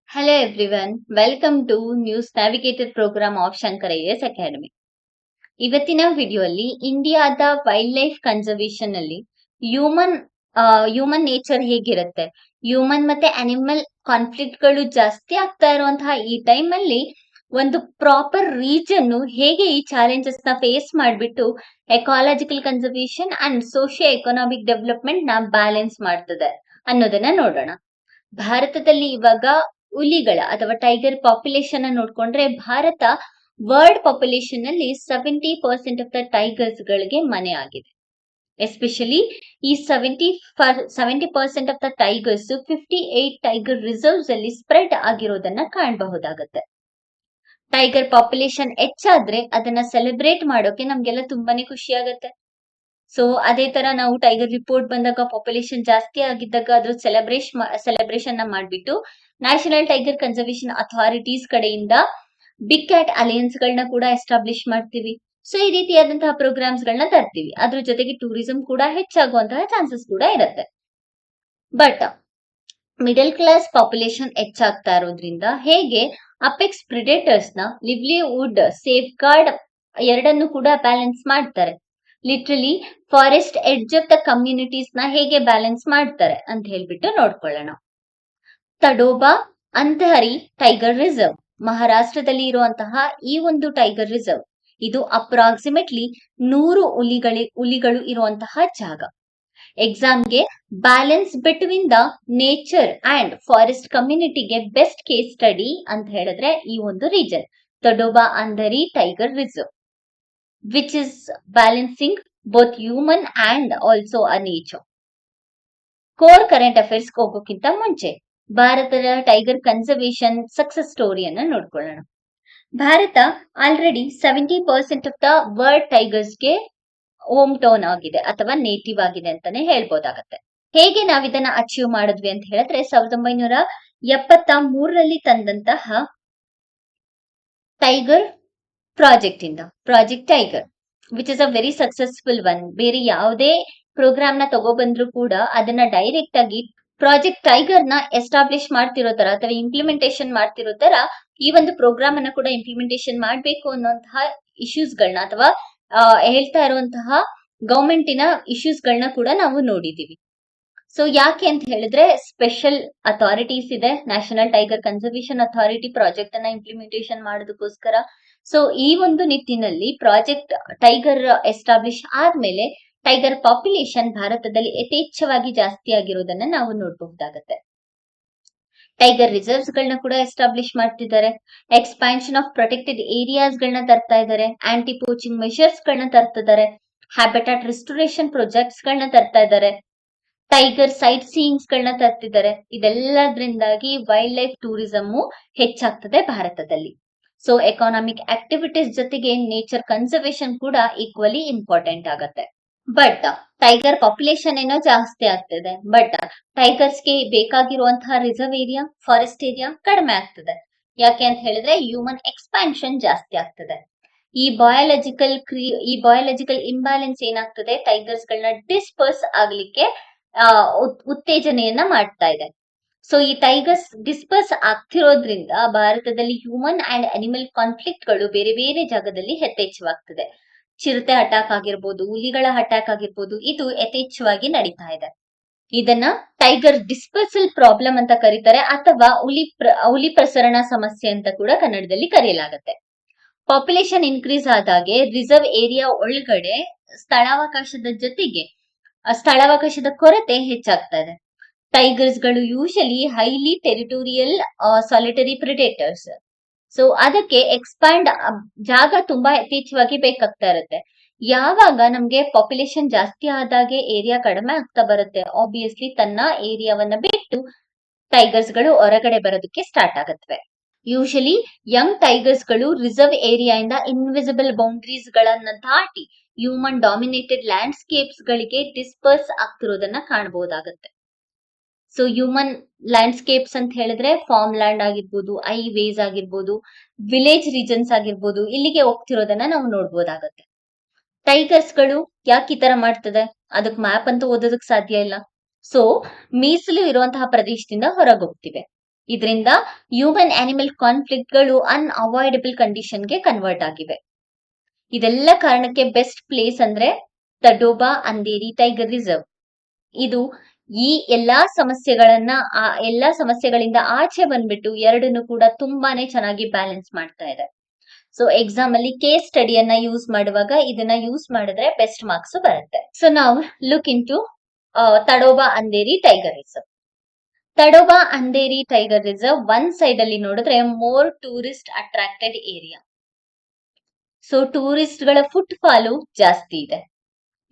Hello everyone, welcome to News Navigator program of Shankar IAS Academy. ಇವತ್ತಿನ ವಿಡಿಯೋಲ್ಲಿ ಇಂಡಿಯಾದ wild life conservation ಅಲ್ಲಿ human human nature ಹೇಗಿರುತ್ತೆ, human ಮತ್ತೆ animal conflict ಗಳು ಜಾಸ್ತಿ ಆಗ್ತಾ ಇರುವಂತಹ ಈ ಟೈಮ್ ಅಲ್ಲಿ ಒಂದು ಪ್ರಾಪರ್ ರೀಜನ್ ಹೇಗೆ ಈ ಚಾಲೆಂಜಸ್ ನ ಫೇಸ್ ಮಾಡಿಬಿಟ್ಟು ecological conservation and socio economic development ನ ಬ್ಯಾಲೆನ್ಸ್ ಮಾಡ್ತದೆ ಅನ್ನೋದನ್ನ ನೋಡೋಣ. ಭಾರತದಲ್ಲಿ ಇವಾಗ ಹುಲಿಗಳ ಅಥವಾ ಟೈಗರ್ ಪಾಪ್ಯುಲೇಷನ್ ನೋಡ್ಕೊಂಡ್ರೆ ಭಾರತ ವರ್ಲ್ಡ್ ಪಾಪ್ಯುಲೇಷನ್ ಅಲ್ಲಿ 70% ಆಫ್ ದ ಟೈಗರ್ಸ್ ಗಳಿಗೆ ಮನೆ ಆಗಿದೆ. ಎಸ್ಪೆಷಲಿ ಈ 70% of the tigers 58 tiger reserves ಅಲ್ಲಿ ಸ್ಪ್ರೆಡ್ ಆಗಿರೋದನ್ನ ಕಾಣಬಹುದಾಗತ್ತೆ. ಟೈಗರ್ ಪಾಪ್ಯುಲೇಷನ್ ಹೆಚ್ಚಾದ್ರೆ ಅದನ್ನ ಸೆಲೆಬ್ರೇಟ್ ಮಾಡೋಕೆ ನಮ್ಗೆಲ್ಲ ತುಂಬಾನೇ ಖುಷಿ ಆಗತ್ತೆ. ಸೊ ಅದೇ ತರ ನಾವು ಟೈಗರ್ ರಿಪೋರ್ಟ್ ಬಂದಾಗ ಪಾಪ್ಯುಲೇಷನ್ ಜಾಸ್ತಿ ಆಗಿದ್ದಾಗ ಅದ್ರ ಸೆಲೆಬ್ರೇಷನ್ ನ ಮಾಡ್ಬಿಟ್ಟು ನ್ಯಾಷನಲ್ ಟೈಗರ್ ಕನ್ಸರ್ವೇಷನ್ ಅಥಾರಿಟೀಸ್ ಕಡೆಯಿಂದ ಬಿಗ್ ಕ್ಯಾಟ್ ಅಲಯನ್ಸ್ ಗಳನ್ನ ಕೂಡ ಎಸ್ಟಾಬ್ಲಿಷ್ ಮಾಡ್ತೀವಿ. ಸೊ ಈ ರೀತಿಯಾದಂತಹ ಪ್ರೋಗ್ರಾಮ್ಸ್ ಗಳನ್ನ ತರ್ತೀವಿ. ಅದ್ರ ಜೊತೆಗೆ ಟೂರಿಸಂ ಕೂಡ ಹೆಚ್ಚಾಗುವಂತಹ ಚಾನ್ಸಸ್ ಕೂಡ ಇರುತ್ತೆ. ಬಟ್ ಮಿಡಲ್ ಕ್ಲಾಸ್ ಪಾಪ್ಯುಲೇಷನ್ ಹೆಚ್ಚಾಗ್ತಾ ಇರೋದ್ರಿಂದ ಹೇಗೆ ಅಪೆಕ್ಸ್ ಪ್ರಿಡೇಟರ್ಸ್ ನ ಲಿವ್ಲಿಹುಡ್ ಸೇಫ್ ಗಾರ್ಡ್ ಎರಡನ್ನು ಕೂಡ ಬ್ಯಾಲೆನ್ಸ್ ಮಾಡ್ತಾರೆ, literally forest edge of the communities ನ ಹೇಗೆ ಬ್ಯಾಲೆನ್ಸ್ ಮಾಡ್ತಾರೆ ಅಂತ ಹೇಳ್ಬಿಟ್ಟು ನೋಡ್ಕೊಳ್ಳೋಣ. ತಡೋಬಾ ಅಂತಹರಿ ಟೈಗರ್ ರಿಸರ್ವ್ ಮಹಾರಾಷ್ಟ್ರದಲ್ಲಿ ಇರುವಂತಹ ಈ ಒಂದು ಟೈಗರ್ ರಿಸರ್ವ್ ಇದು ಅಪ್ರಾಕ್ಸಿಮೇಟ್ಲಿ 100 ಹುಲಿಗಳು ಇರುವಂತಹ ಜಾಗ. ಎಕ್ಸಾಮ್ಗೆ balance between the nature and forest ಕಮ್ಯುನಿಟಿಗೆ ಬೆಸ್ಟ್ ಕೇಸ್ ಸ್ಟಡಿ ಅಂತ ಹೇಳಿದ್ರೆ ಈ ಒಂದು region Tadoba Andhari tiger reserve, which is balancing both human and also a nature. Core current affairs ಹೋಗೋಕ್ಕಿಂತ ಮುಂಚೆ ಭಾರತದ ಟೈಗರ್ ಕನ್ಸರ್ವೇಷನ್ ಸಕ್ಸಸ್ ಸ್ಟೋರಿಯನ್ನ ನೋಡ್ಕೊಳ್ಳೋಣ. ಭಾರತ ಆಲ್ರೆಡಿ 70% ಆಫ್ ದ ವರ್ಲ್ಡ್ ಟೈಗರ್ಸ್ಗೆ ಹೋಮ್ ಟೌನ್ ಆಗಿದೆ ಅಥವಾ ನೇಟಿವ್ ಆಗಿದೆ ಅಂತಾನೆ ಹೇಳ್ಬೋದಾಗತ್ತೆ. ಹೇಗೆ ನಾವಿದನ್ನ ಅಚೀವ್ ಮಾಡಿದ್ವಿ ಅಂತ ಹೇಳಿದ್ರೆ 1973ರಲ್ಲಿ ತಂದಂತಹ tiger project tiger which is a very successful one. ಬೇರೆ ಯಾವುದೇ ಪ್ರೋಗ್ರಾಮ್ ನ ತಗೊಬಂದ್ರು ಕೂಡ ಅದನ್ನ ಡೈರೆಕ್ಟ್ ಆಗಿ ಪ್ರಾಜೆಕ್ಟ್ ಟೈಗರ್ ನ ಎಸ್ಟಾಬ್ಲಿಷ್ ಮಾಡ್ತಿರೋ ತರ ಅಥವಾ ಇಂಪ್ಲಿಮೆಂಟೇಷನ್ ಮಾಡ್ತಿರೋ ತರ ಈ ಒಂದು ಪ್ರೋಗ್ರಾಮ್ ಅನ್ನ ಕೂಡ ಇಂಪ್ಲಿಮೆಂಟೇಷನ್ ಮಾಡ್ಬೇಕು ಅನ್ನೋಂತಹ ಇಶ್ಯೂಸ್ ಗಳನ್ನ ಅಥವಾ ಹೇಳ್ತಾ ಇರುವಂತಹ ಗವರ್ಮೆಂಟಿನ ಇಶ್ಯೂಸ್ ಗಳನ್ನ ಕೂಡ ನಾವು ನೋಡಿದೀವಿ. ಸೊ ಯಾಕೆ ಅಂತ ಹೇಳಿದ್ರೆ ಸ್ಪೆಷಲ್ ಅಥಾರಿಟೀಸ್ ಇದೆ, national tiger conservation authority project ಅನ್ನ ಇಂಪ್ಲಿಮೆಂಟೇಷನ್ ಮಾಡೋದಕ್ಕೋಸ್ಕರ. ಸೊ ಈ ಒಂದು ನಿಟ್ಟಿನಲ್ಲಿ ಪ್ರಾಜೆಕ್ಟ್ ಟೈಗರ್ ಎಸ್ಟಾಬ್ಲಿಷ್ ಆದ್ಮೇಲೆ ಟೈಗರ್ ಪಾಪ್ಯುಲೇಷನ್ ಭಾರತದಲ್ಲಿ ಯಥೇಚ್ಛವಾಗಿ ಜಾಸ್ತಿ ಆಗಿರೋದನ್ನ ನಾವು ನೋಡಬಹುದಾಗತ್ತೆ. ಟೈಗರ್ ರಿಸರ್ವ್ಸ್ ಗಳನ್ನ ಕೂಡ ಎಸ್ಟಾಬ್ಲಿಷ್ ಮಾಡ್ತಿದ್ದಾರೆ, ಎಕ್ಸ್ಪಾನ್ಷನ್ ಆಫ್ ಪ್ರೊಟೆಕ್ಟೆಡ್ ಏರಿಯಾಸ್ ಗಳನ್ನ ತರ್ತಾ ಇದ್ದಾರೆ, ಆಂಟಿ ಪೋಚಿಂಗ್ ಮೆಷರ್ಸ್ ಗಳನ್ನ ತರ್ತಿದ್ದಾರೆ, ಹ್ಯಾಬಿಟಾಟ್ ರಿಸ್ಟೋರೇಷನ್ ಪ್ರಾಜೆಕ್ಟ್ಸ್ ಗಳನ್ನ ತರ್ತಾ ಇದ್ದಾರೆ, ಟೈಗರ್ ಸೈಟ್ ಸೀಯಿಂಗ್ಸ್ ಗಳನ್ನ ತರ್ತಿದ್ದಾರೆ. ಇದೆಲ್ಲದ್ರಿಂದಾಗಿ ವೈಲ್ಡ್ ಲೈಫ್ ಟೂರಿಸಂ ಹೆಚ್ಚಾಗ್ತದೆ ಭಾರತದಲ್ಲಿ. ಸೊ ಎಕಾನಮಿಕ್ ಆಕ್ಟಿವಿಟೀಸ್ ಜೊತೆಗೆ ನೇಚರ್ ಕನ್ಸರ್ವೇಷನ್ ಕೂಡ ಈಕ್ವಲಿ ಇಂಪಾರ್ಟೆಂಟ್ ಆಗತ್ತೆ. ಬಟ್ ಟೈಗರ್ ಪಾಪ್ಯುಲೇಷನ್ ಏನೋ ಜಾಸ್ತಿ ಆಗ್ತಿದೆ, ಬಟ್ ಟೈಗರ್ಸ್ಗೆ ಬೇಕಾಗಿರುವಂತಹ ರಿಸರ್ವ್ ಏರಿಯಾ, ಫಾರೆಸ್ಟ್ ಏರಿಯಾ ಕಡಿಮೆ ಆಗ್ತದೆ. ಯಾಕೆ ಅಂತ ಹೇಳಿದ್ರೆ ಹ್ಯೂಮನ್ ಎಕ್ಸ್ಪಾನ್ಷನ್ ಜಾಸ್ತಿ ಆಗ್ತದೆ. ಈ ಬಯಾಲಜಿಕಲ್ ಇಂಬ್ಯಾಲೆನ್ಸ್ ಏನಾಗ್ತದೆ, ಟೈಗರ್ಸ್ ಗಳನ್ನ ಡಿಸ್ಪರ್ಸ್ ಆಗ್ಲಿಕ್ಕೆ ಉತ್ತೇಜನೆಯನ್ನ ಮಾಡ್ತಾ ಇದೆ. ಸೊ ಈ ಟೈಗರ್ಸ್ ಡಿಸ್ಪರ್ಸ್ ಆಗ್ತಿರೋದ್ರಿಂದ ಭಾರತದಲ್ಲಿ ಹ್ಯೂಮನ್ ಅಂಡ್ ಅನಿಮಲ್ ಕಾನ್ಫ್ಲಿಕ್ಟ್ ಗಳು ಬೇರೆ ಬೇರೆ ಜಾಗದಲ್ಲಿ ಯಥೇಚ್ಛವಾಗ್ತದೆ. ಚಿರತೆ ಅಟ್ಯಾಕ್ ಆಗಿರ್ಬೋದು, ಹುಲಿಗಳ ಅಟ್ಯಾಕ್ ಆಗಿರ್ಬೋದು, ಇದು ಯಥೇಚ್ಛವಾಗಿ ನಡೀತಾ ಇದೆ. ಇದನ್ನ ಟೈಗರ್ ಡಿಸ್ಪರ್ಸಲ್ ಪ್ರಾಬ್ಲಮ್ ಅಂತ ಕರೀತಾರೆ ಅಥವಾ ಹುಲಿ ಪ್ರಸರಣ ಸಮಸ್ಯೆ ಅಂತ ಕೂಡ ಕನ್ನಡದಲ್ಲಿ ಕರೆಯಲಾಗತ್ತೆ. ಪಾಪ್ಯುಲೇಷನ್ ಇನ್ಕ್ರೀಸ್ ಆದಾಗೆ ರಿಸರ್ವ್ ಏರಿಯಾ ಒಳಗಡೆ ಸ್ಥಳಾವಕಾಶದ ಕೊರತೆ ಹೆಚ್ಚಾಗ್ತಾ ಇದೆ. ಟೈಗರ್ಸ್ ಗಳು usually highly territorial solitary predators. So ಅದಕ್ಕೆ ಎಕ್ಸ್ಪ್ಯಾಂಡ್ ಜಾಗ ತುಂಬಾ ಯಥೇಚ್ಛವಾಗಿ ಬೇಕಾಗ್ತಾ ಇರುತ್ತೆ. ಯಾವಾಗ ನಮ್ಗೆ ಪಾಪ್ಯುಲೇಷನ್ ಜಾಸ್ತಿ ಆದಾಗೆ ಏರಿಯಾ ಕಡಿಮೆ ಆಗ್ತಾ ಬರುತ್ತೆ, ಆಬ್ವಿಯಸ್ಲಿ ತನ್ನ ಏರಿಯಾವನ್ನ ಬಿಟ್ಟು ಟೈಗರ್ಸ್ ಗಳು ಹೊರಗಡೆ ಬರೋದಕ್ಕೆ ಸ್ಟಾರ್ಟ್ ಆಗತ್ವೆ. ಯೂಶಲಿ ಯಂಗ್ ಟೈಗರ್ಸ್ ಗಳು ರಿಸರ್ವ್ ಏರಿಯಾ ಇಂದ ಇನ್ವಿಸಿಬಲ್ ಬೌಂಡ್ರೀಸ್ ಗಳನ್ನ ದಾಟಿ ಹ್ಯೂಮನ್ ಡಾಮಿನೇಟೆಡ್ ಲ್ಯಾಂಡ್ಸ್ಕೇಪ್ಸ್ ಗಳಿಗೆ ಡಿಸ್ಪರ್ಸ್ ಆಗ್ತಿರೋದನ್ನ ಕಾಣಬಹುದಾಗತ್ತೆ. ಸೊ ಹ್ಯೂಮನ್ ಲ್ಯಾಂಡ್ಸ್ಕೇಪ್ಸ್ ಅಂತ ಹೇಳಿದ್ರೆ ಫಾರ್ಮ್ ಲ್ಯಾಂಡ್ ಆಗಿರ್ಬೋದು, ವೇಸ್ ಆಗಿರ್ಬೋದು, ವಿಲೇಜ್ ರೀಜನ್ಸ್ ಆಗಿರ್ಬೋದು, ಇಲ್ಲಿಗೆ ಹೋಗ್ತಿರೋದನ್ನ ನಾವು ನೋಡ್ಬೋದಾಗತ್ತೆ. ಟೈಗರ್ಸ್ ಗಳು ಯಾಕೆ ಈ ತರ ಮಾಡ್ತದೆ, ಅದಕ್ಕೆ ಮ್ಯಾಪ್ ಅಂತೂ ಓದೋದಕ್ ಸಾಧ್ಯ ಇಲ್ಲ. ಸೊ ಮೀಸಲು ಇರುವಂತಹ ಪ್ರದೇಶದಿಂದ ಹೊರಗೆ ಹೋಗ್ತಿವೆ. ಇದರಿಂದ ಹ್ಯೂಮನ್ ಆನಿಮಲ್ ಕಾನ್ಫ್ಲಿಕ್ಟ್ಗಳು ಅನ್ಅವಾಯ್ಡಬಲ್ ಕಂಡೀಷನ್ಗೆ ಕನ್ವರ್ಟ್ ಆಗಿವೆ. ಇದೆಲ್ಲ ಕಾರಣಕ್ಕೆ ಬೆಸ್ಟ್ ಪ್ಲೇಸ್ ಅಂದ್ರೆ ತಡೋಬಾ ಅಂಧೇರಿ ಟೈಗರ್ ರಿಸರ್ವ್. ಇದು ಈ ಎಲ್ಲಾ ಸಮಸ್ಯೆಗಳಿಂದ ಆಚೆ ಬಂದ್ಬಿಟ್ಟು ಎರಡನ್ನು ಕೂಡ ತುಂಬಾನೇ ಚೆನ್ನಾಗಿ ಬ್ಯಾಲೆನ್ಸ್ ಮಾಡ್ತಾ ಇದೆ. ಸೊ ಎಕ್ಸಾಮ್ ಅಲ್ಲಿ ಕೇಸ್ ಸ್ಟಡಿಯನ್ನ ಯೂಸ್ ಮಾಡುವಾಗ ಇದನ್ನ ಯೂಸ್ ಮಾಡಿದ್ರೆ ಬೆಸ್ಟ್ ಮಾರ್ಕ್ಸ್ ಬರುತ್ತೆ. ಸೊ ನಾವು look into Tadoba Andheri tiger reserve. Tadoba Andheri tiger reserve ಒಂದ್ ಸೈಡ್ ಅಲ್ಲಿ ನೋಡಿದ್ರೆ more tourist attracted area. So tourist ಗಳ ಫುಟ್ ಫಾಲು ಜಾಸ್ತಿ ಇದೆ.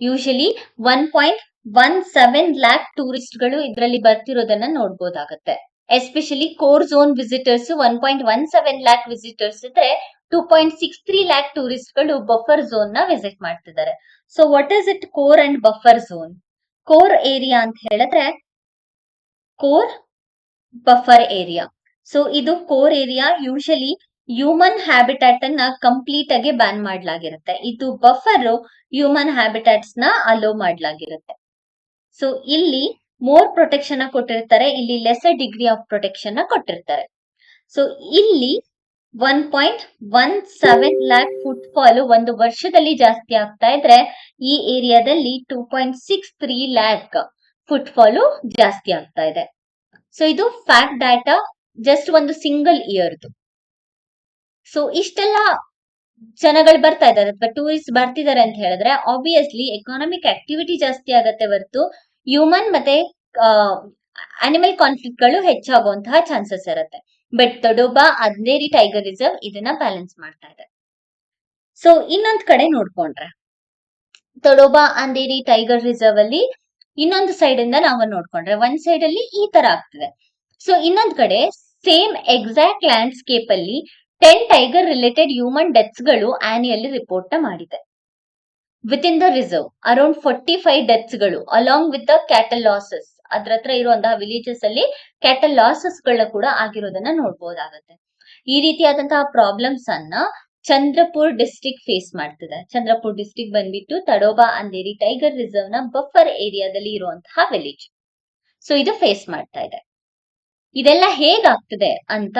ಯೂಶಲಿ 1.17 ಲ್ಯಾಕ್ ಟೂರಿಸ್ಟ್ ಗಳು ಇದರಲ್ಲಿ ಬರ್ತಿರೋದನ್ನ ನೋಡ್ಬೋದಾಗತ್ತೆ. Especially core zone visitors 1.17 lakh visitors ಇದ್ರೆ 2.63 ಲ್ಯಾಕ್ ಟೂರಿಸ್ಟ್ ಗಳು ಬಫರ್ ಝೋನ್ ನ ವಿಸಿಟ್ ಮಾಡ್ತಿದ್ದಾರೆ. So what is it core and buffer zone? Core area ಅಂತ ಹೇಳಿದ್ರೆ ಕೋರ್ ಬಫರ್ ಏರಿಯಾ. ಸೊ ಇದು core area usually human habitat ಅನ್ನ ಕಂಪ್ಲೀಟ್ ಆಗಿ ಬ್ಯಾನ್ ಮಾಡ್ಲಾಗಿರುತ್ತೆ. ಇದು ಬಫರ್ ಹ್ಯೂಮನ್ ಹ್ಯಾಬಿಟ್ಯಾಟ್ಸ್ ನ ಅಲೋ ಮಾಡ್ಲಾಗಿರುತ್ತೆ. ಸೊ ಇಲ್ಲಿ ಮೋರ್ ಪ್ರೊಟೆಕ್ಷನ್ ಕೊಟ್ಟಿರ್ತಾರೆ, ಇಲ್ಲಿ ಲೆಸರ್ ಡಿಗ್ರಿ ಆಫ್ ಪ್ರೊಟೆಕ್ಷನ್ ಕೊಟ್ಟಿರ್ತಾರೆ. ಸೊ ಇಲ್ಲಿ 1.17 ಲ್ಯಾಕ್ ಫುಟ್ ಫಾಲ್ ಒಂದು ವರ್ಷದಲ್ಲಿ ಜಾಸ್ತಿ ಆಗ್ತಾ ಇದ್ರೆ ಈ ಏರಿಯಾದಲ್ಲಿ 2.63 ಲ್ಯಾಕ್ ಫುಟ್ ಫಾಲ್ ಜಾಸ್ತಿ ಆಗ್ತಾ ಇದೆ. ಸೊ ಇದು ಫ್ಯಾಕ್ಟ್ ಡಾಟಾ ಜಸ್ಟ್ ಒಂದು ಸಿಂಗಲ್ ಇಯರ್ದು. ಸೊ ಇಷ್ಟೆಲ್ಲ ಜನಗಳು ಬರ್ತಾ ಇದ್ದಾರೆ ಅಥವಾ ಟೂರಿಸ್ಟ್ ಬರ್ತಿದ್ದಾರೆ ಅಂತ ಹೇಳಿದ್ರೆ ಆಬ್ವಿಯಸ್ಲಿ ಎಕಾನಮಿಕ್ ಆಕ್ಟಿವಿಟಿ ಜಾಸ್ತಿ ಆಗತ್ತೆ ಹೊರತು ಹ್ಯೂಮನ್ ಮತ್ತೆ ಅನಿಮಲ್ ಕಾನ್ಫ್ಲಿಕ್ಟ್ ಗಳು ಹೆಚ್ಚಾಗುವಂತಹ ಚಾನ್ಸಸ್ ಇರುತ್ತೆ. But Tadoba Andheri tiger reserve ಇದನ್ನ ಬ್ಯಾಲೆನ್ಸ್ ಮಾಡ್ತಾ ಇದೆ. ಸೊ ಇನ್ನೊಂದ್ ಕಡೆ ನೋಡ್ಕೊಂಡ್ರೆ ತಡೋಬಾ ಅಂಧೇರಿ ಟೈಗರ್ ರಿಸರ್ವ್ ಅಲ್ಲಿ ಇನ್ನೊಂದು ಸೈಡ್ ಇಂದ ನಾವು ನೋಡ್ಕೊಂಡ್ರೆ ಒಂದ್ ಸೈಡ್ ಅಲ್ಲಿ ಈ ತರ ಆಗ್ತಿದೆ. ಸೊ ಇನ್ನೊಂದ್ ಕಡೆ ಸೇಮ್ ಎಕ್ಸಾಕ್ಟ್ ಲ್ಯಾಂಡ್ಸ್ಕೇಪ್ ಅಲ್ಲಿ 10 ಟೈಗರ್ ರಿಲೇಟೆಡ್ ಹ್ಯೂಮನ್ ಡೆತ್ಸ್ ಗಳು ಆನ್ಯುಯಲಿ ರಿಪೋರ್ಟ್ ಮಾಡಿದೆ. Within the reserve around 45 deaths ಗಳು along with the cattle losses, ಅದ್ರ ಹತ್ರ ಇರುವಂತಹ ವಿಲೇಜಸ್ ಅಲ್ಲಿ ಕ್ಯಾಟಲ್ ಲಾಸಸ್ ಗಳ ಕೂಡ ಆಗಿರೋದನ್ನ ನೋಡ್ಬೋದಾಗತ್ತೆ. ಈ ರೀತಿಯಾದಂತಹ ಪ್ರಾಬ್ಲಮ್ಸ್ ಅನ್ನ ಚಂದ್ರಪುರ್ ಡಿಸ್ಟ್ರಿಕ್ಟ್ ಫೇಸ್ ಮಾಡ್ತಿದೆ. ಚಂದ್ರಪುರ್ ಡಿಸ್ಟ್ರಿಕ್ಟ್ ಬಂದ್ಬಿಟ್ಟು ತಡೋಬಾ ಅಂಧೇರಿ ಟೈಗರ್ ರಿಸರ್ವ್ ನ ಬಫರ್ ಏರಿಯಾದಲ್ಲಿ ಇರುವಂತಹ ವಿಲೇಜ್. ಸೊ ಇದು ಫೇಸ್ ಮಾಡ್ತಾ ಇದೆ. ಇದೆಲ್ಲ ಹೇಗಾಗ್ತದೆ ಅಂತ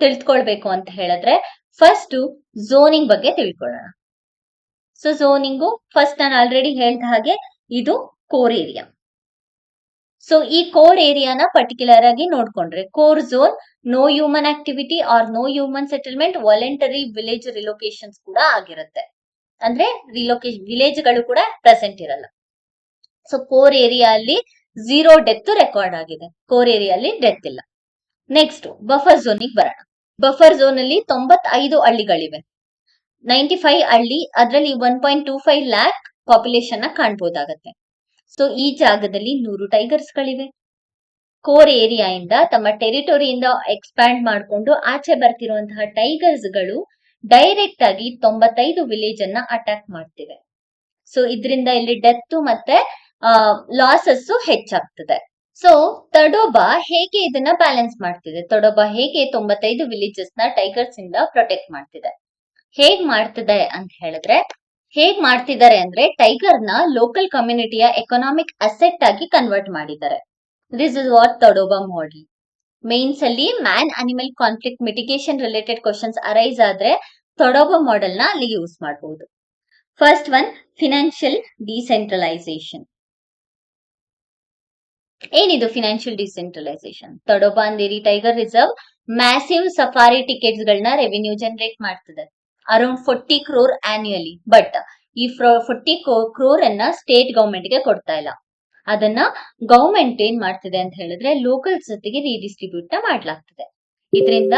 ತಿಳ್ಕೊಳ್ಬೇಕು ಅಂತ ಹೇಳಿದ್ರೆ ಫಸ್ಟ್ ಝೋನಿಂಗ್ ಬಗ್ಗೆ ತಿಳ್ಕೊಳ್ಳೋಣ. ಸೊ ಝೋನಿಂಗು ಫಸ್ಟ್ ನಾನು ಆಲ್ರೆಡಿ ಹೇಳಿದ ಹಾಗೆ ಇದು ಕೋರ್ ಏರಿಯಾ. ಸೊ ಈ ಕೋರ್ ಏರಿಯಾನ ಪರ್ಟಿಕ್ಯುಲರ್ ಆಗಿ ನೋಡ್ಕೊಂಡ್ರೆ core zone no human activity or no human settlement voluntary village relocations ಕೂಡ ಆಗಿರುತ್ತೆ. ಅಂದ್ರೆ ವಿಲೇಜ್ ಗಳು ಕೂಡ ಪ್ರೆಸೆಂಟ್ ಇರಲ್ಲ. ಸೊ ಕೋರ್ ಏರಿಯಾ ಅಲ್ಲಿ 0 ಡೆತ್ ರೆಕಾರ್ಡ್ ಆಗಿದೆ. ಕೋರ್ ಏರಿಯಾ ಅಲ್ಲಿ ಡೆತ್ ಇಲ್ಲ. ನೆಕ್ಸ್ಟ್ ಬಫರ್ ಝೋನಿಗೆ ಬರೋಣ. ಬಫರ್ ಝೋನ್ ಅಲ್ಲಿ 95 ಹಳ್ಳಿಗಳಿವೆ. 95 ಹಳ್ಳಿ, ಅದರಲ್ಲಿ 1.25 ಲ್ಯಾಕ್ ಪಾಪ್ಯುಲೇಷನ್ ನ ಕಾಣ್ಬೋದಾಗತ್ತೆ. ಸೊ ಈ ಜಾಗದಲ್ಲಿ 100 ಟೈಗರ್ಸ್ ಗಳಿವೆ. ಕೋರ್ ಏರಿಯಾ ಇಂದ ತಮ್ಮ ಟೆರಿಟೊರಿಯಿಂದ ಎಕ್ಸ್ಪ್ಯಾಂಡ್ ಮಾಡಿಕೊಂಡು ಆಚೆ ಬರ್ತಿರುವಂತಹ ಟೈಗರ್ಸ್ ಗಳು ಡೈರೆಕ್ಟ್ ಆಗಿ 95 ವಿಲೇಜ್ ಅನ್ನ ಅಟ್ಯಾಕ್ ಮಾಡ್ತಿವೆ. ಸೊ ಇದರಿಂದ ಇಲ್ಲಿ ಡೆತ್ ಮತ್ತೆ ಲಾಸಸ್ ಹೆಚ್ಚಾಗ್ತದೆ. ಸೊ ತಡೋಬಾ ಹೇಗೆ ಇದನ್ನ ಬ್ಯಾಲೆನ್ಸ್ ಮಾಡ್ತಿದೆ? ತಡೋಬಾ ಹೇಗೆ 95 ವಿಲೇಜಸ್ ನ ಟೈಗರ್ಸ್ ಇಂದ ಪ್ರೊಟೆಕ್ಟ್ ಮಾಡ್ತಿದೆ? ಹೇಗ್ ಮಾಡ್ತಿದ್ದಾರೆ ಅಂದ್ರೆ ಟೈಗರ್ ನ ಲೋಕಲ್ ಕಮ್ಯುನಿಟಿಯ ಎಕನಾಮಿಕ್ ಅಸೆಟ್ ಆಗಿ ಕನ್ವರ್ಟ್ ಮಾಡಿದ್ದಾರೆ. This is what Tadoba model. Mains ಅಲ್ಲಿ man animal conflict mitigation related questions arise ಆದ್ರೆ ತಡೋಬಾ ಮಾಡೆಲ್ ನ ಅಲ್ಲಿ ಯೂಸ್ ಮಾಡಬಹುದು. First one, financial decentralisation. ಏನಿದು financial decentralisation? Tadoba Andheri tiger reserve massive safari tickets ಗಳನ್ನ ರೆವಿನ್ಯೂ ಜನರೇಟ್ ಮಾಡ್ತದೆ, ಅರೌಂಡ್ 40 crore ಆನ್ಯುಯಲಿ. ಬಟ್ ಈ 40 crore ಅನ್ನ ಸ್ಟೇಟ್ ಗವರ್ಮೆಂಟ್ ಗೆ ಕೊಡ್ತಾ ಇಲ್ಲ. ಅದನ್ನ ಗವರ್ಮೆಂಟ್ ಏನ್ ಮಾಡ್ತಿದೆ ಅಂತ ಹೇಳಿದ್ರೆ ಲೋಕಲ್ಸ್ ಜೊತೆಗೆ ರೀಡಿಸ್ಟ್ರಿಬ್ಯೂಟ್ ಮಾಡ್ಲಾಗ್ತದೆ. ಇದರಿಂದ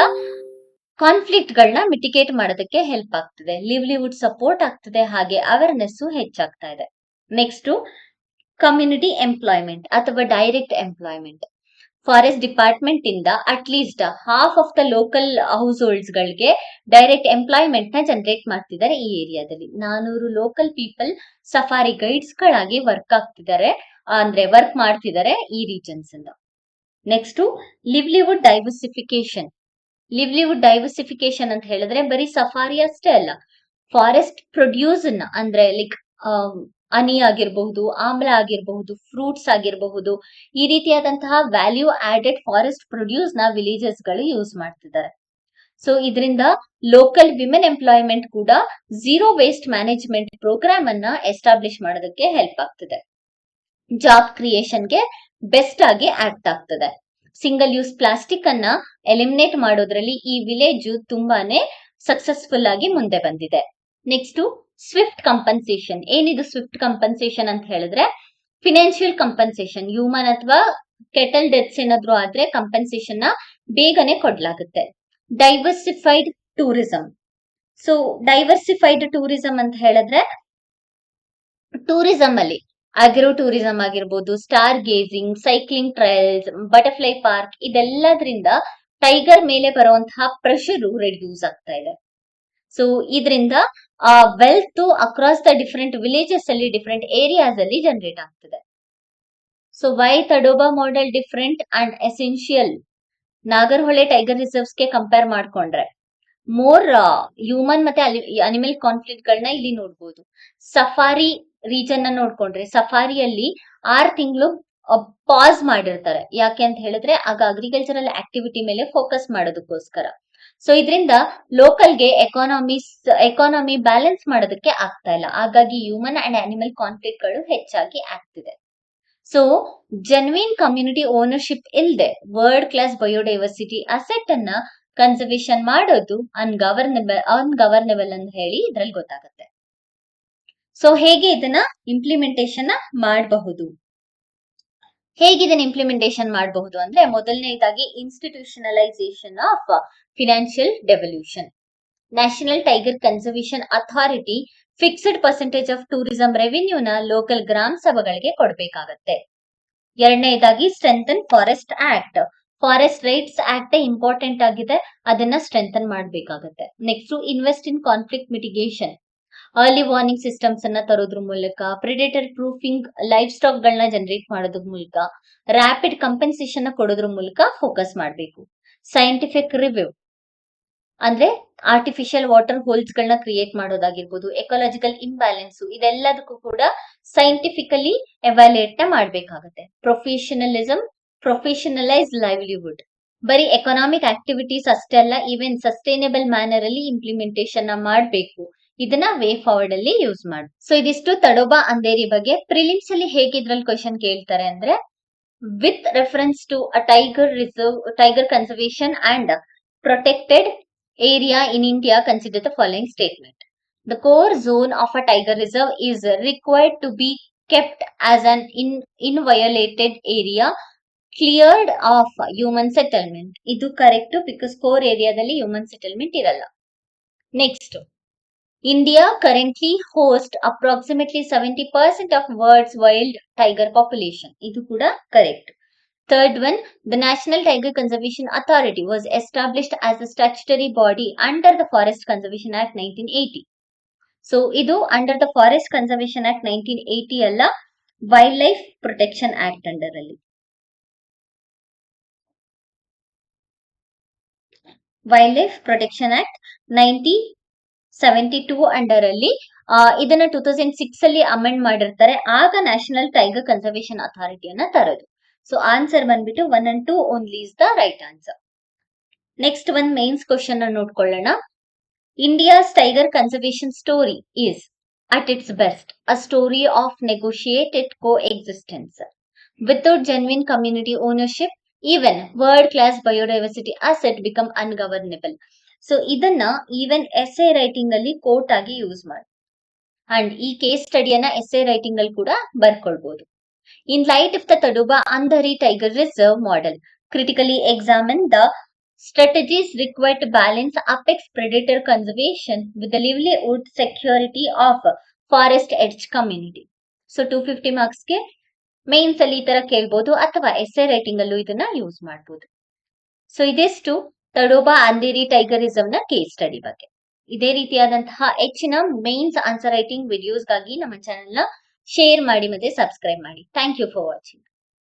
ಕಾನ್ಫ್ಲಿಕ್ಟ್ ಗಳನ್ನ ಮಿಟಿಗೇಟ್ ಮಾಡೋದಕ್ಕೆ ಹೆಲ್ಪ್ ಆಗ್ತದೆ, ಲಿವ್ಲಿಹುಡ್ ಸಪೋರ್ಟ್ ಆಗ್ತದೆ, ಹಾಗೆ ಅವೇರ್ನೆಸ್ ಹೆಚ್ಚಾಗ್ತಾ ಇದೆ. ನೆಕ್ಸ್ಟ್ ಕಮ್ಯುನಿಟಿ ಎಂಪ್ಲಾಯ್ಮೆಂಟ್ ಅಥವಾ ಡೈರೆಕ್ಟ್ ಎಂಪ್ಲಾಯ್ಮೆಂಟ್. ಫಾರೆಸ್ಟ್ ಡಿಪಾರ್ಟ್ಮೆಂಟ್ ಇಂದ at least half of the local households ಗಳಿಗೆ ಡೈರೆಕ್ಟ್ ಎಂಪ್ಲಾಯ್ಮೆಂಟ್ ನ ಜನರೇಟ್ ಮಾಡ್ತಿದ್ದಾರೆ. ಈ ಏರಿಯಾದಲ್ಲಿ 400 ಲೋಕಲ್ ಪೀಪಲ್ ಸಫಾರಿ ಗೈಡ್ಸ್ ಗಳಾಗಿ ವರ್ಕ್ ಮಾಡ್ತಿದ್ದಾರೆ ಈ ರೀಜನ್ಸ್ ಇಂದ. Next livelihood diversification. Livelihood diversification ಅಂತ ಹೇಳಿದ್ರೆ ಬರೀ ಸಫಾರಿ ಅಷ್ಟೇ ಅಲ್ಲ, ಫಾರೆಸ್ಟ್ ಪ್ರೊಡ್ಯೂಸ್ ಅಂದ್ರೆ ಲೈಕ್ ಹನಿ ಆಗಿರಬಹುದು, ಆಮ್ಲ ಆಗಿರಬಹುದು, ಫ್ರೂಟ್ಸ್ ಆಗಿರಬಹುದು, ಈ ರೀತಿಯಾದಂತಹ ವ್ಯಾಲ್ಯೂ ಆಡೆಡ್ ಫಾರೆಸ್ಟ್ ಪ್ರೊಡ್ಯೂಸ್ ನ ವಿಲೇಜಸ್ ಗಳು ಯೂಸ್ ಮಾಡ್ತಿದ್ದಾರೆ. ಸೊ ಇದರಿಂದ ಲೋಕಲ್ ವಿಮೆನ್ ಎಂಪ್ಲಾಯ್ಮೆಂಟ್ ಕೂಡ ಝೀರೋ ವೇಸ್ಟ್ ಮ್ಯಾನೇಜ್ಮೆಂಟ್ ಪ್ರೋಗ್ರಾಮ್ ಅನ್ನ ಎಸ್ಟಾಬ್ಲಿಷ್ ಮಾಡೋದಕ್ಕೆ ಹೆಲ್ಪ್ ಆಗ್ತದೆ. ಜಾಬ್ ಕ್ರಿಯೇಷನ್ಗೆ ಬೆಸ್ಟ್ ಆಗಿ ಆಕ್ಟ್ ಆಗ್ತದೆ. ಸಿಂಗಲ್ ಯೂಸ್ ಪ್ಲಾಸ್ಟಿಕ್ ಅನ್ನ ಎಲಿಮಿನೇಟ್ ಮಾಡೋದ್ರಲ್ಲಿ ಈ ವಿಲೇಜ್ ತುಂಬಾನೇ ಸಕ್ಸಸ್ಫುಲ್ ಆಗಿ ಮುಂದೆ ಬಂದಿದೆ. Next swift compensation. ಏನಿದು ಸ್ವಿಫ್ಟ್ ಕಂಪನ್ಸೇಷನ್ ಅಂತ ಹೇಳಿದ್ರೆ ಫಿನಾನ್ಷಿಯಲ್ ಕಂಪನ್ಸೇಷನ್. ಹ್ಯೂಮನ್ ಅಥವಾ ಕೆಟಲ್ ಡೆತ್ಸ್ ಏನಾದ್ರು ಆದ್ರೆ ಕಂಪನ್ಸೇಷನ್ ನ ಬೇಗನೆ ಕೊಡ್ಲಾಗುತ್ತೆ. Diversified tourism. So diversified tourism ಅಂತ ಹೇಳಿದ್ರೆ ಟೂರಿಸಂ ಅಲ್ಲಿ ಆಗ್ರೋ ಟೂರಿಸಂ ಆಗಿರ್ಬೋದು, star gazing, cycling trails, butterfly park, ಇದೆಲ್ಲದ್ರಿಂದ ಟೈಗರ್ ಮೇಲೆ ಬರುವಂತಹ ಪ್ರೆಷರ್ ರೆಡ್ಯೂಸ್ ಆಗ್ತಾ ಇದೆ. ಸೊ ಇದರಿಂದ wealth across the different villages ಅಲ್ಲಿ ಡಿಫರೆಂಟ್ ಏರಿಯಾಸ್ ಅಲ್ಲಿ ಜನರೇಟ್ ಆಗ್ತದೆ. So why Tadoba model different and essential? Nagarahole tiger reserves ಗೆ ಕಂಪೇರ್ ಮಾಡ್ಕೊಂಡ್ರೆ ಮೋರ್ ಹ್ಯೂಮನ್ ಮತ್ತೆ ಅನಿಮಲ್ ಕಾನ್ಫ್ಲಿಕ್ಟ್ ಗಳನ್ನ ಇಲ್ಲಿ ನೋಡ್ಬೋದು. ಸಫಾರಿ ರೀಜನ್ ನ ನೋಡ್ಕೊಂಡ್ರೆ ಸಫಾರಿಯಲ್ಲಿ 6 ತಿಂಗಳು ಪಾಸ್ ಮಾಡಿರ್ತಾರೆ. ಯಾಕೆ ಅಂತ ಹೇಳಿದ್ರೆ ಆಗ ಅಗ್ರಿಕಲ್ಚರಲ್ ಆಕ್ಟಿವಿಟಿ ಮೇಲೆ ಫೋಕಸ್ ಮಾಡೋದಕ್ಕೋಸ್ಕರ. ಸೊ ಇದರಿಂದ ಲೋಕಲ್ಗೆ ಎಕಾನಮಿ ಬ್ಯಾಲೆನ್ಸ್ ಮಾಡೋದಕ್ಕೆ ಆಗ್ತಾ ಇಲ್ಲ. ಹಾಗಾಗಿ ಹ್ಯೂಮನ್ ಅಂಡ್ ಅನಿಮಲ್ ಕಾನ್ಫ್ಲಿಕ್ಟ್ ಗಳು ಹೆಚ್ಚಾಗಿ ಆಗ್ತಿದೆ. ಸೊ ಜೆನ್ಯೂನ್ ಕಮ್ಯುನಿಟಿ ಓನರ್ಶಿಪ್ ಇಲ್ಲದೆ ವರ್ಲ್ಡ್ ಕ್ಲಾಸ್ ಬಯೋಡೈವರ್ಸಿಟಿ ಅಸೆಟ್ ಅನ್ನ ಕನ್ಸರ್ವೇಷನ್ ಮಾಡೋದು ಅನ್ಗವರ್ನಬಲ್ ಅಂತ ಹೇಳಿ ಇದ್ರಲ್ಲಿ ಗೊತ್ತಾಗುತ್ತೆ. ಸೊ ಹೇಗೆ ಇದನ್ನ ಇಂಪ್ಲಿಮೆಂಟೇಷನ್ ಮಾಡಬಹುದು? ಅಂದ್ರೆ ಮೊದಲನೇದಾಗಿ institutionalisation of financial devolution. National tiger conservation authority fixed percentage of tourism ರೆವಿನ್ಯೂನ ಲೋಕಲ್ ಗ್ರಾಮ ಸಭೆಗಳಿಗೆ ಕೊಡಬೇಕಾಗತ್ತೆ. ಎರಡನೇದಾಗಿ strengthen forest act. Forest rights act important ಆಗಿದೆ, ಅದನ್ನ ಸ್ಟ್ರೆಂಥನ್ ಮಾಡಬೇಕಾಗತ್ತೆ. Next invest in conflict mitigation. Early warning systems ಅನ್ನ ತರೋದ್ರ ಮೂಲಕ, ಪ್ರೆಡೇಟರ್ ಪ್ರೂಫಿಂಗ್ ಲೈಫ್ ಸ್ಟಾಕ್ ಗಳನ್ನ ಜನರೇಟ್ ಮಾಡೋದ್ರ ಮೂಲಕ, ರ್ಯಾಪಿಡ್ ಕಂಪೆನ್ಸೇಷನ್ ಕೊಡೋದ್ರ ಮೂಲಕ ಫೋಕಸ್ ಮಾಡಬೇಕು. ಸೈಂಟಿಫಿಕ್ ರಿವ್ಯೂ ಅಂದ್ರೆ ಆರ್ಟಿಫಿಷಿಯಲ್ ವಾಟರ್ ಹೋಲ್ಸ್ ಗಳನ್ನ ಕ್ರಿಯೇಟ್ ಮಾಡೋದಾಗಿರ್ಬೋದು, ಎಕಾಲಜಿಕಲ್ ಇಂಬ್ಯಾಲೆನ್ಸ್, ಇದೆಲ್ಲದಕ್ಕೂ ಕೂಡ ಸೈಂಟಿಫಿಕಲಿ ಎವ್ಯಾಲ್ಯೂಯೇಟ್ ನ ಮಾಡಬೇಕಾಗುತ್ತೆ. ಪ್ರೊಫೆಷನಲೈಸ್ ಲೈವ್ಲಿಹುಡ್. ಬರೀ ಎಕನಾಮಿಕ್ ಆಕ್ಟಿವಿಟೀಸ್ ಅಷ್ಟೇ ಅಲ್ಲ, ಈವನ್ ಸಸ್ಟೈನೇಬಲ್ ಮ್ಯಾನರ್ ಅಲ್ಲಿ ಇಂಪ್ಲಿಮೆಂಟೇಷನ್ ನ ಮಾಡಬೇಕು. ಇದನ್ನ ವೇ ಫಾರ್ವರ್ಡ್ ಅಲ್ಲಿ ಯೂಸ್ ಮಾಡಿ. ಸೊ ಇದಿಷ್ಟು ತಡೋಬಾ ಅಂಧೇರಿ ಬಗ್ಗೆ. ಪ್ರಿಲಿಮ್ಸ್ ಅಲ್ಲಿ ಹೇಗೆ ಇದ್ರಲ್ಲಿ ಕ್ವಶನ್ ಕೇಳ್ತಾರೆ ಅಂದ್ರೆ, with reference to a tiger conservation and protected area in India, consider the following statement. The core zone of a tiger reserve is required to be kept as an inviolated area cleared of human settlement. Idu correct because core area dalli human settlement iralla. Next, India currently hosts approximately 70% of world's wild tiger population. Idu kuda correct. Third one, the National Tiger Conservation Authority was established as a statutory body under the Forest Conservation Act 1980. So, idu under the Forest Conservation Act 1980 alla Wildlife Protection Act under alli. Wildlife Protection Act 1972 under alli ಇದನ್ನ 2006 ಅಲ್ಲಿ amend ಮಾಡಿರ್ತಾರೆ. ಆಗ national tiger conservation ಅಥಾರಿಟಿಯನ್ನ ತರೋದು. So answer ಬಂದ್ಬಿಟ್ಟು 1 and 2 only is the right answer. Next ಒಂದು mains question ನೋಡ್ಕೊಳ್ಳೋಣ. India's tiger conservation story is at its best a story of negotiated coexistence without genuine community ownership. Even world class biodiversity asset become ungovernable. So ಇದನ್ನ even essay writing ಅಲ್ಲಿ quote ಆಗಿ use ಮಾಡಿ and ಈ case ಸ್ಟಡಿಯನ್ನ essay writing ಅಲ್ಲಿ ಕೂಡ ಬರ್ಕೊಳ್ಬಹುದು. In light of the Tadoba Andheri Tiger Reserve model, critically examine the strategies required to balance apex predator conservation with the livelihood security of forest edge community. So 250 marks ಗೆ mains ಅಲ್ಲಿ ಈ ತರ ಕೇಳ್ಬೋದು ಅಥವಾ essay writing ಅಲ್ಲೂ ಇದನ್ನ use ಮಾಡಬಹುದು. So ಇದಿಷ್ಟು ತಡೋಬಾ ಅಂಧೇರಿ ಟೈಗರಿಸಂ ನ ಕೇಸ್ ಸ್ಟಡಿ ಬಗ್ಗೆ. ಇದೇ ರೀತಿಯಾದಂತಹ ಹೆಚ್ಚಿನ ಮೇನ್ಸ್ ಆನ್ಸರ್ ರೈಟಿಂಗ್ ವಿಡಿಯೋಸ್ಗಾಗಿ ನಮ್ಮ ಚಾನೆಲ್ ನ ಶೇರ್ ಮಾಡಿ ಮತ್ತೆ ಸಬ್ಸ್ಕ್ರೈಬ್ ಮಾಡಿ. Thank you for watching.